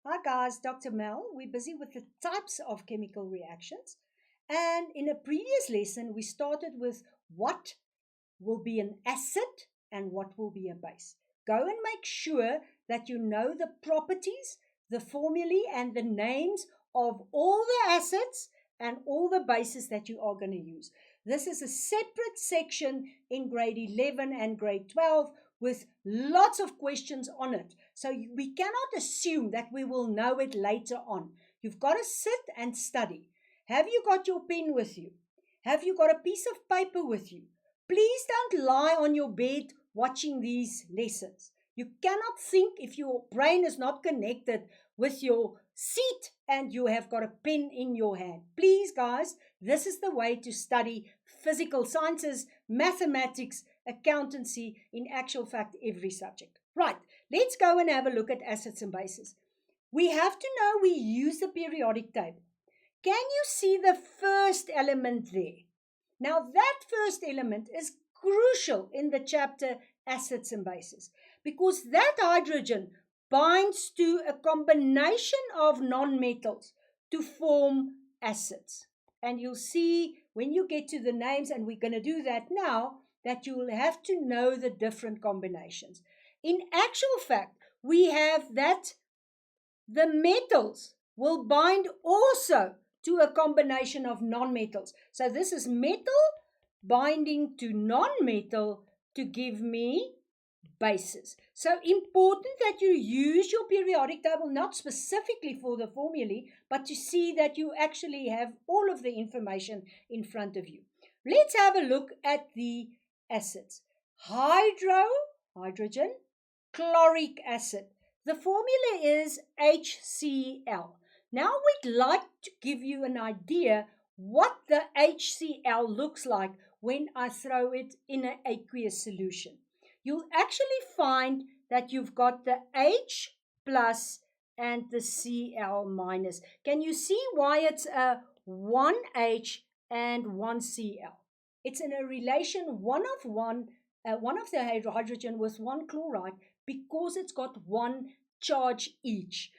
Hi guys, Dr. Mel. We're busy with the types of chemical reactions. And in a previous lesson, we started with what will be an acid and what will be a base. Go and make sure that you know the properties, the formulae, and the names of all the acids and all the bases that you are going to use. This is a separate section in grade 11 and grade 12 with lots of questions on it. So we cannot assume that we will know it later on. You've got to sit and study. Have you got your pen with you? Have you got a piece of paper with you? Please don't lie on your bed watching these lessons. You cannot think if your brain is not connected with your seat and you have got a pen in your hand. Please, guys, this is the way to study physical sciences, mathematics, accountancy, in actual fact, every subject. Right, let's go and have a look at acids and bases. We have to know we use the periodic table. Can you see the first element there? Now, that first element is crucial in the chapter acids and bases because that hydrogen binds to a combination of non-metals to form acids. And you'll see when you get to the names, and we're going to do that now, that you will have to know the different combinations. In actual fact, we have that the metals will bind also to a combination of non-metals. So this is metal binding to non-metal to give me bases. So important that you use your periodic table, not specifically for the formulae, but to see that you actually have all of the information in front of you. Let's have a look at the acids. Hydrogen, chloric acid. The formula is HCl. Now we'd like to give you an idea what the HCl looks like when I throw it in an aqueous solution. You'll actually find that you've got the H plus and the Cl minus. Can you see why it's a 1H and 1Cl? It's in a relation one of the hydrogen with one chloride because it's got one charge each,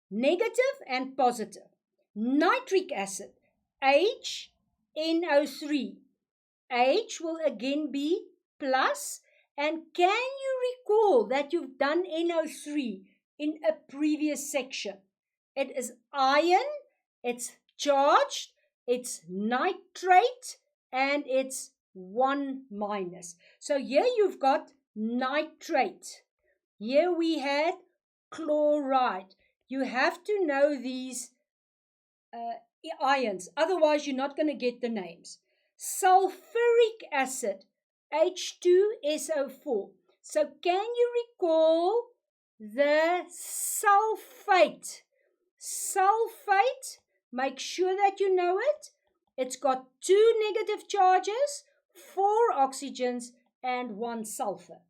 negative and positive. Nitric acid, HNO3. H will again be plus. And can you recall that you've done NO3 in a previous section? It is iron, it's charged, it's nitrate, and it's 1 minus. So here you've got nitrate. Here we had chloride. You have to know these ions, otherwise you're not going to get the names. Sulfuric acid, H2SO4. So can you recall the sulfate? Sulfate, make sure that you know it. It's got 2 negative charges, 4 oxygens, and 1 sulfur.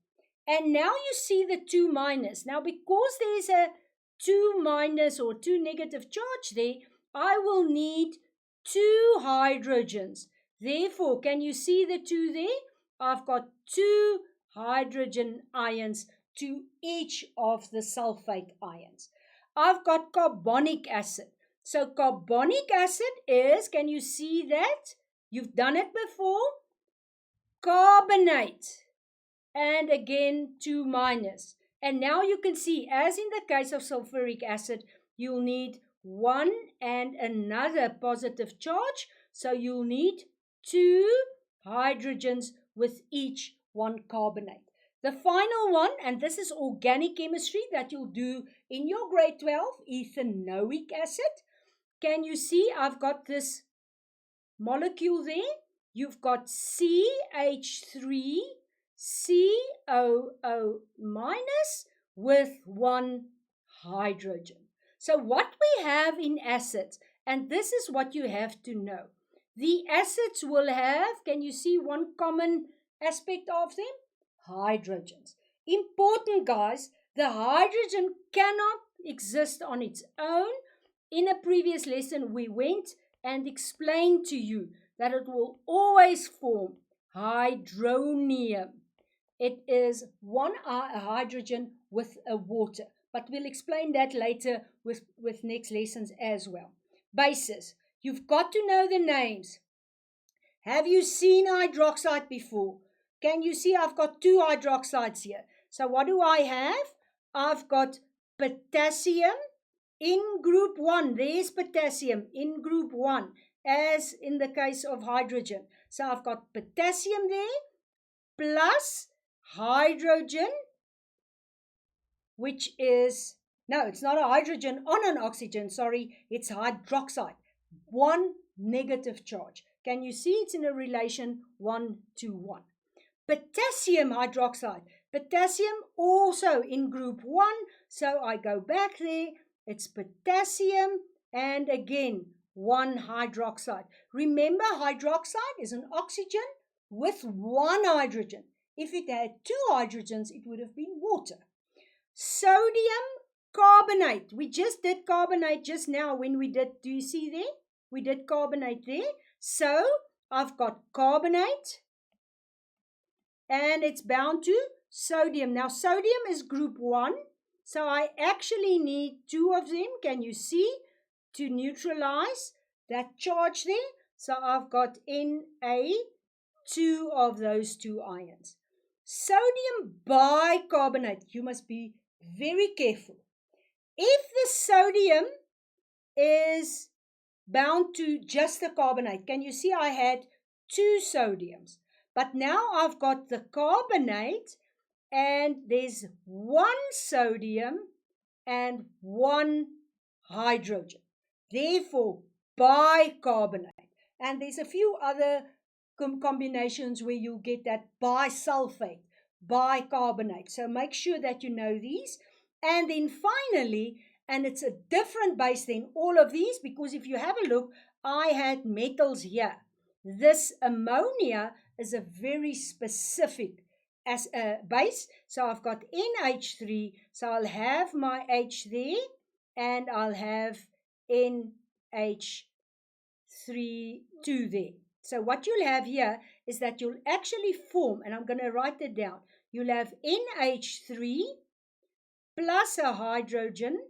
And now you see the 2 minus. Now because there's a 2 minus or 2 negative charge there, I will need 2 hydrogens. Therefore, can you see the 2 there? I've got 2 hydrogen ions to each of the sulfate ions. I've got carbonic acid. So carbonic acid is, can you see that? You've done it before. Carbonate. And again 2 minus. And now you can see, as in the case of sulfuric acid, you'll need 1 and another positive charge. So you'll need 2 hydrogens with each 1 carbonate. The final one, and this is organic chemistry that you'll do in your grade 12, ethanoic acid. Can you see I've got this molecule there? You've got CH3 COO minus with 1 hydrogen. So what we have in acids, and this is what you have to know. The acids will have, can you see one common aspect of them? Hydrogens. Important, guys, the hydrogen cannot exist on its own. In a previous lesson, we went and explained to you that it will always form hydronium. It is one hydrogen with a water. but we'll explain that later with next lessons as well. Bases. You've got to know the names. Have you seen hydroxide before? Can you see I've got 2 hydroxides here? So what do I have? I've got potassium in group 1. There's potassium in group 1, as in the case of hydrogen. So I've got potassium there plus hydrogen, which is, no, it's not a hydrogen on an oxygen, sorry, it's hydroxide. 1 negative charge. Can you see it's in a relation 1 to 1? Potassium hydroxide. Potassium also in group 1. So I go back there. It's potassium and again 1 hydroxide. Remember, hydroxide is an oxygen with 1 hydrogen. If it had 2 hydrogens, it would have been water. Sodium carbonate. We just did carbonate just now when we did, do you see there? We did carbonate there. So I've got carbonate and it's bound to sodium. Now sodium is group 1. So I actually need 2 of them. Can you see? To neutralize that charge there. So I've got Na, 2 of those 2 ions. Sodium bicarbonate. You must be very careful. If the sodium is bound to just the carbonate, can you see I had 2 sodiums? But now I've got the carbonate and there's 1 sodium and 1 hydrogen. Therefore, bicarbonate. And there's a few other combinations where you get that bisulfate, bicarbonate. So make sure that you know these. And then finally, and it's a different base than all of these, because if you have a look, I had metals here. This ammonia is a very specific as a base. So I've got NH3, so I'll have my H there, and I'll have NH3 2 there. So what you'll have here is that you'll actually form, and I'm going to write it down, you'll have NH3 plus a hydrogen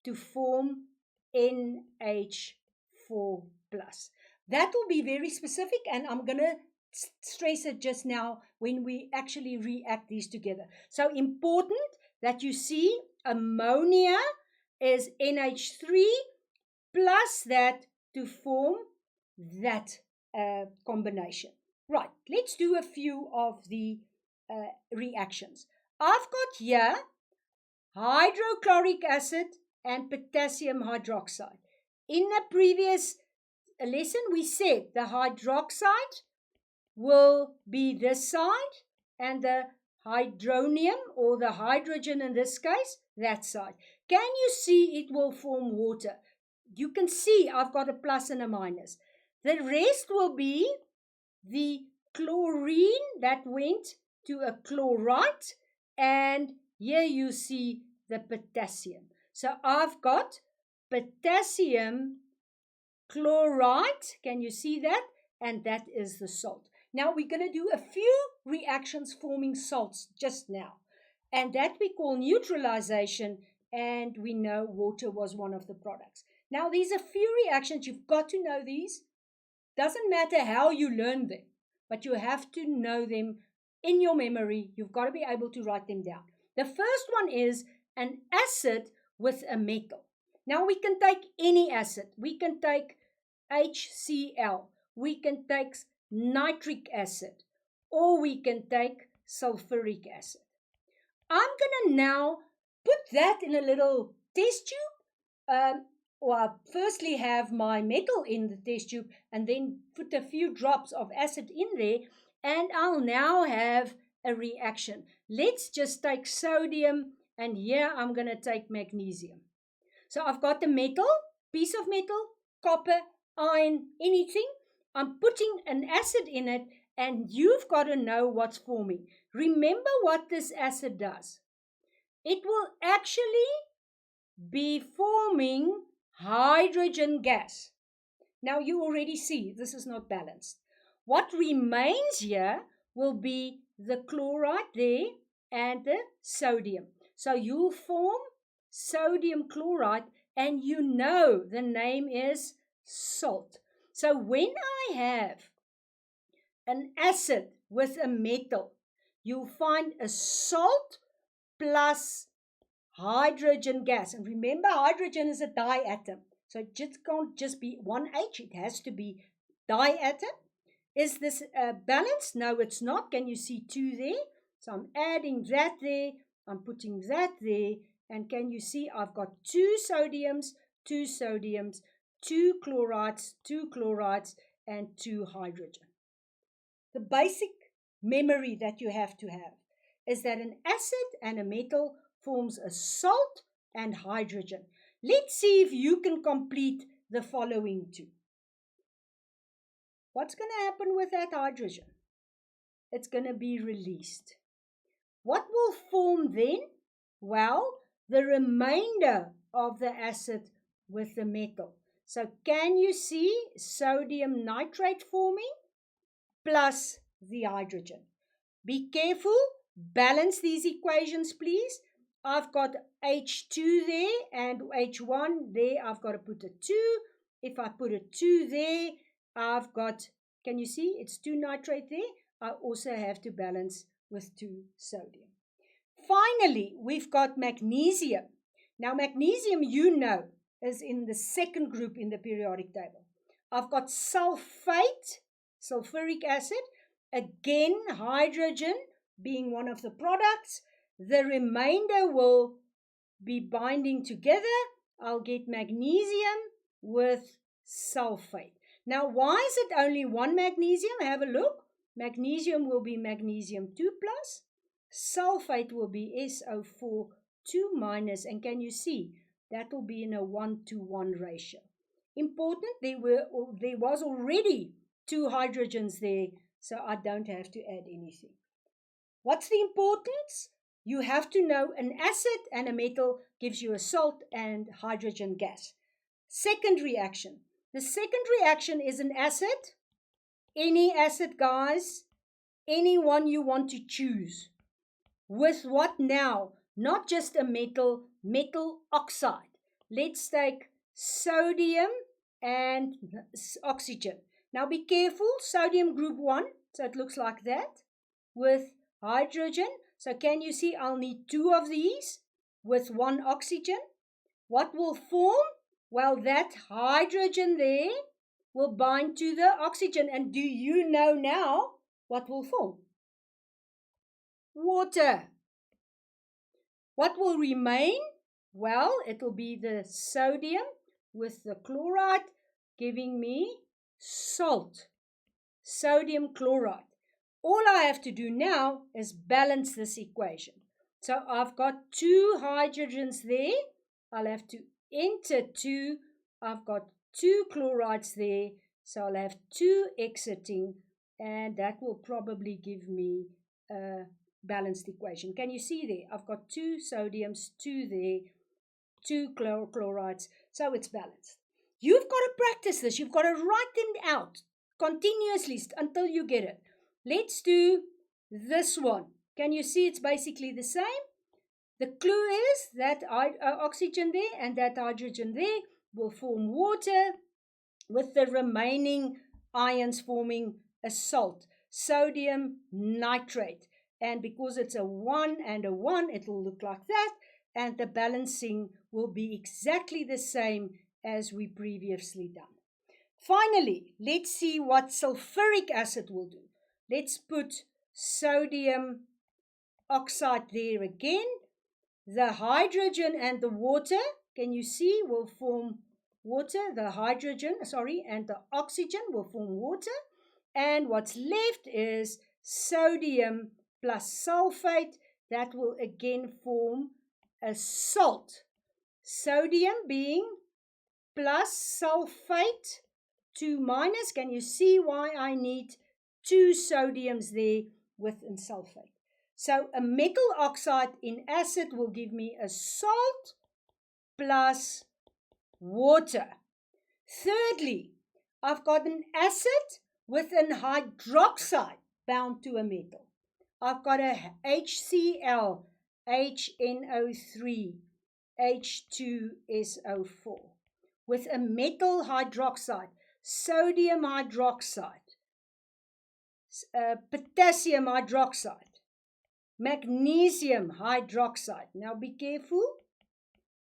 to form NH4 plus. That will be very specific, and I'm going to stress it just now when we actually react these together. So important that you see ammonia is NH3 plus that to form that combination. Right, let's do a few of the reactions. I've got here hydrochloric acid and potassium hydroxide. In a previous lesson, we said the hydroxide will be this side and the hydronium, or the hydrogen in this case, that side. Can you see it will form water? You can see I've got a plus and a minus. The rest will be the chlorine that went to a chloride, and here you see the potassium. So I've got potassium chloride. Can you see that? And that is the salt. Now we're going to do a few reactions forming salts just now. And that we call neutralization, and we know water was one of the products. Now these are few reactions. You've got to know these. Doesn't matter how you learn them, but you have to know them in your memory. You've got to be able to write them down. The first one is an acid with a metal. Now we can take any acid. We can take HCl. We can take nitric acid, or we can take sulfuric acid. I'm going to now put that in a little test tube. Or I'll firstly have my metal in the test tube and then put a few drops of acid in there, and I'll now have a reaction. Let's just take sodium, and here I'm going to take magnesium. So I've got the metal, piece of metal, copper, iron, anything. I'm putting an acid in it, and you've got to know what's forming. Remember what this acid does. It will actually be forming hydrogen gas. Now you already see this is not balanced. What remains here will be the chloride there and the sodium. So you'll form sodium chloride, and you know the name is salt. So when I have an acid with a metal, you'll find a salt plus hydrogen gas. And remember, hydrogen is a diatom. So it just can't just be one H, it has to be diatom. Is this balanced? No, it's not. Can you see 2 there? So I'm adding that there, I'm putting that there, and can you see I've got 2 sodiums, 2 sodiums, 2 chlorides, and 2 hydrogen. The basic memory that you have to have is that an acid and a metal forms a salt and hydrogen. Let's see if you can complete the following 2. What's going to happen with that hydrogen? It's going to be released. What will form then? Well, the remainder of the acid with the metal. So can you see sodium nitrate forming plus the hydrogen? Be careful, balance these equations please. I've got H2 there and H1 there. I've got to put a 2. If I put a 2 there, I've got, can you see, it's 2 nitrate there. I also have to balance with 2 sodium. Finally, we've got magnesium. Now, magnesium, you know, is in the second group in the periodic table. I've got sulfate, sulfuric acid, again, hydrogen being one of the products. The remainder will be binding together. I'll get magnesium with sulfate. Now, why is it only one magnesium? Have a look. Magnesium will be magnesium 2 plus. Sulfate will be SO4 2 minus. And can you see? That will be in a 1-to-1 ratio. Important, there was already 2 hydrogens there, so I don't have to add anything. What's the importance? You have to know an acid and a metal gives you a salt and hydrogen gas. Second reaction. The second reaction is an acid. Any acid, guys. Any one you want to choose. With what now? Not just a metal, metal oxide. Let's take sodium and oxygen. Now be careful, sodium group 1, so it looks like that, with hydrogen. So can you see I'll need 2 of these with 1 oxygen. What will form? Well, that hydrogen there will bind to the oxygen. And do you know now what will form? Water. What will remain? Well, it will be the sodium with the chloride giving me salt, sodium chloride. All I have to do now is balance this equation. So I've got 2 hydrogens there. I'll have to enter 2. I've got 2 chlorides there. So I'll have 2 exiting, and that will probably give me a balanced equation. Can you see there? I've got 2 sodiums, 2 there, 2 chlorides, so it's balanced. You've got to practice this. You've got to write them out continuously until you get it. Let's do this one. Can you see it's basically the same? The clue is that oxygen there and that hydrogen there will form water with the remaining ions forming a salt, sodium nitrate. And because it's a 1 and a 1, it will look like that. And the balancing will be exactly the same as we previously done. Finally, let's see what sulfuric acid will do. Let's put sodium oxide there again. The hydrogen and the water, can you see, will form water. The hydrogen, and the oxygen will form water. And what's left is sodium plus sulfate. That will again form a salt. Sodium being plus sulfate 2 minus. Can you see why I need 2 sodiums there with sulfate? So a metal oxide in acid will give me a salt plus water. Thirdly, I've got an acid with an hydroxide bound to a metal. I've got a HCl, HNO3, H2SO4 with a metal hydroxide, sodium hydroxide, potassium hydroxide, magnesium hydroxide. Now be careful.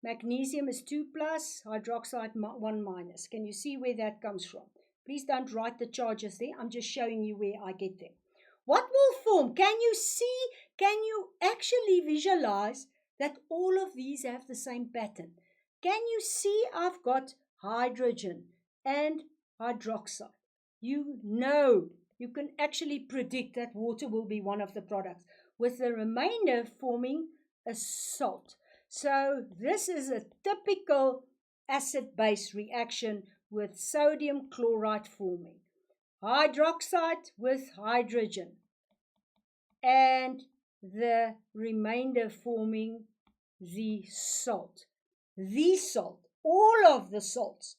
Magnesium is 2 plus, hydroxide 1 minus. Can you see where that comes from? Please don't write the charges there. I'm just showing you where I get them. What will form? Can you see? Can you actually visualize that all of these have the same pattern? Can you see I've got hydrogen and hydroxide? You know, you can actually predict that water will be one of the products, with the remainder forming a salt. So this is a typical acid-base reaction with sodium chloride forming. Hydroxide with hydrogen and the remainder forming the salt. The salt, all of the salts.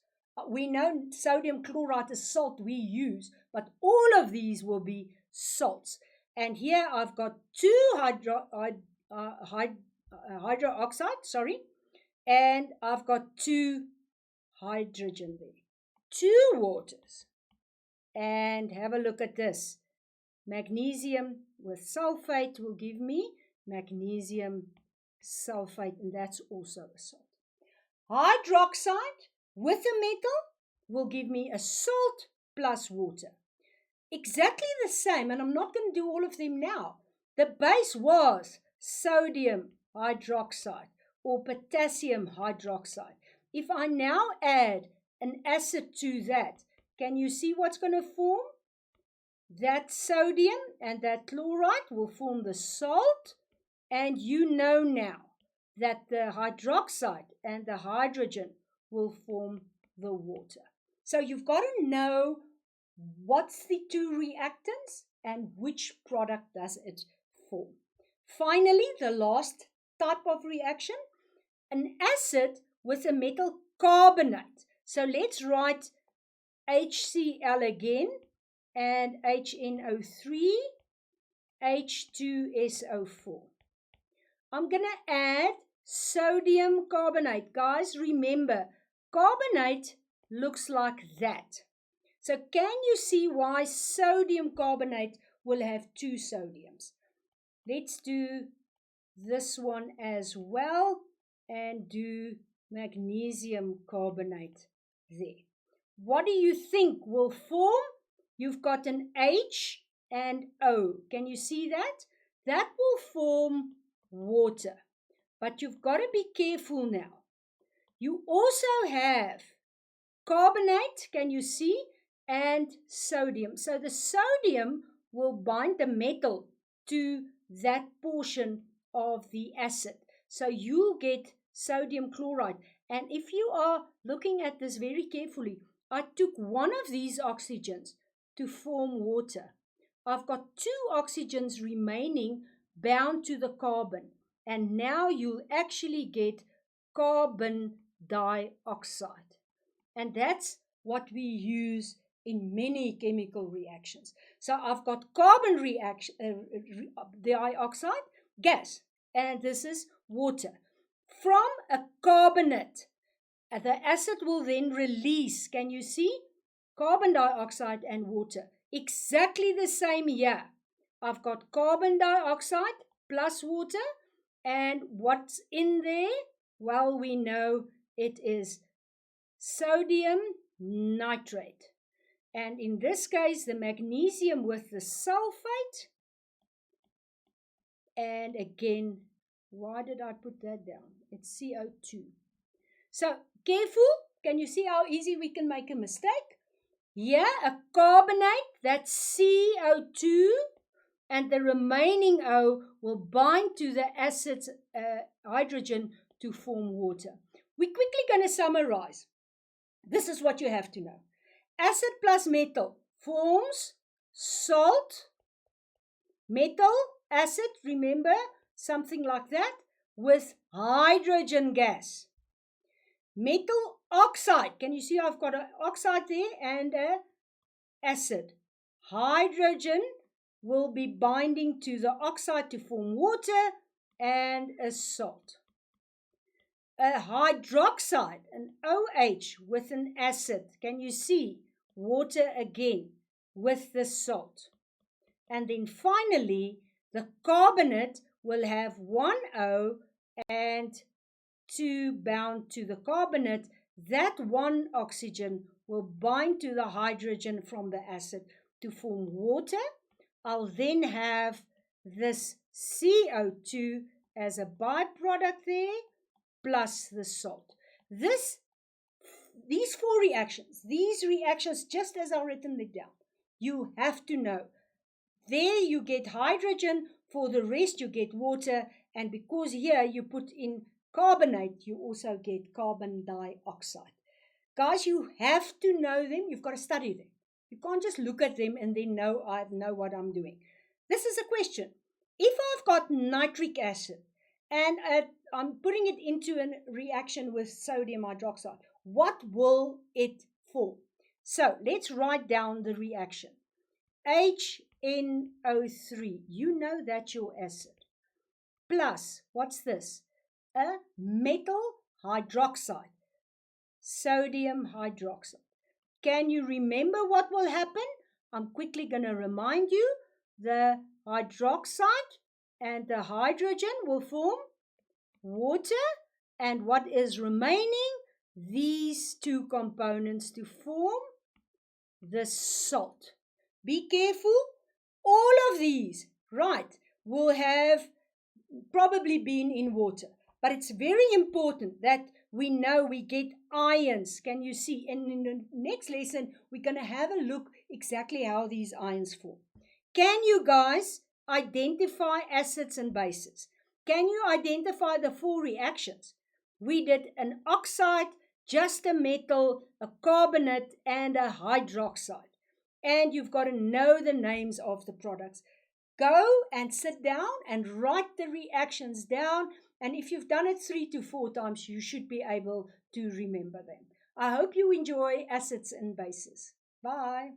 We know sodium chloride is salt we use, but all of these will be salts. And here I've got two hydroxide, and I've got two hydrogen there. Two waters. And have a look at this. Magnesium with sulfate will give me magnesium sulfate, and that's also a salt. Hydroxide with a metal will give me a salt plus water. Exactly the same, and I'm not going to do all of them now. The base was sodium hydroxide or potassium hydroxide. If I now add an acid to that, can you see what's going to form? That sodium and that chloride will form the salt, and you know now that the hydroxide and the hydrogen will form the water. So you've got to know what's the two reactants and which product does it form. Finally, the last type of reaction, an acid with a metal carbonate. So let's write HCl again and HNO3, H2SO4. I'm going to add sodium carbonate. Guys, remember, carbonate looks like that. So can you see why sodium carbonate will have two sodiums? Let's do this one as well and do magnesium carbonate there. What do you think will form? You've got an H and O. Can you see that? That will form water. But you've got to be careful now. You also have carbonate, can you see? And sodium. So the sodium will bind the metal to that portion of the acid. So you'll get sodium chloride. And if you are looking at this very carefully, I took one of these oxygens to form water. I've got two oxygens remaining bound to the carbon. And now you'll actually get carbon dioxide. And that's what we use in many chemical reactions. So I've got carbon dioxide, gas, and this is water. From a carbonate, the acid will then release, can you see? Carbon dioxide and water. Exactly the same here. I've got carbon dioxide plus water, and what's in there? Well, we know it is sodium nitrate. And in this case, the magnesium with the sulfate. And again, why did I put that down? It's CO2. So, careful. Can you see how easy we can make a mistake? Here, a carbonate, that's CO2. And the remaining O will bind to the acid's hydrogen to form water. We're quickly going to summarize. This is what you have to know. Acid plus metal forms salt, metal, acid, remember, something like that, with hydrogen gas. Metal oxide, can you see I've got an oxide there and an acid. Hydrogen will be binding to the oxide to form water and a salt. a hydroxide, an OH with an acid. Can you see? Water again with the salt. And then finally, the carbonate will have one O and two bound to the carbonate. That one oxygen will bind to the hydrogen from the acid to form water. I'll then have this CO2 as a byproduct there, plus the salt. These four reactions, just as I've written it down, you have to know. There you get hydrogen, for the rest you get water, and because here you put in carbonate, you also get carbon dioxide. Guys, you have to know them. You've got to study them. You can't just look at them and then know I know what I'm doing. This is a question. If I've got nitric acid and I'm putting it into a reaction with sodium hydroxide, what will it form? So let's write down the reaction. HNO3, you know that's your acid, plus, what's this? A metal hydroxide, sodium hydroxide. Can you remember what will happen? I'm quickly going to remind you. The hydroxide and the hydrogen will form water, and what is remaining? These two components to form the salt. Be careful. All of these, right, will have probably been in water. But it's very important that we know we get ions. Can you see? And in the next lesson, we're going to have a look exactly how these ions form. Can you guys identify acids and bases? Can you identify the four reactions? We did an oxide, just a metal, a carbonate, and a hydroxide. And you've got to know the names of the products. Go and sit down and write the reactions down. And if you've done it 3 to 4 times, you should be able to remember them. I hope you enjoy acids and bases. Bye.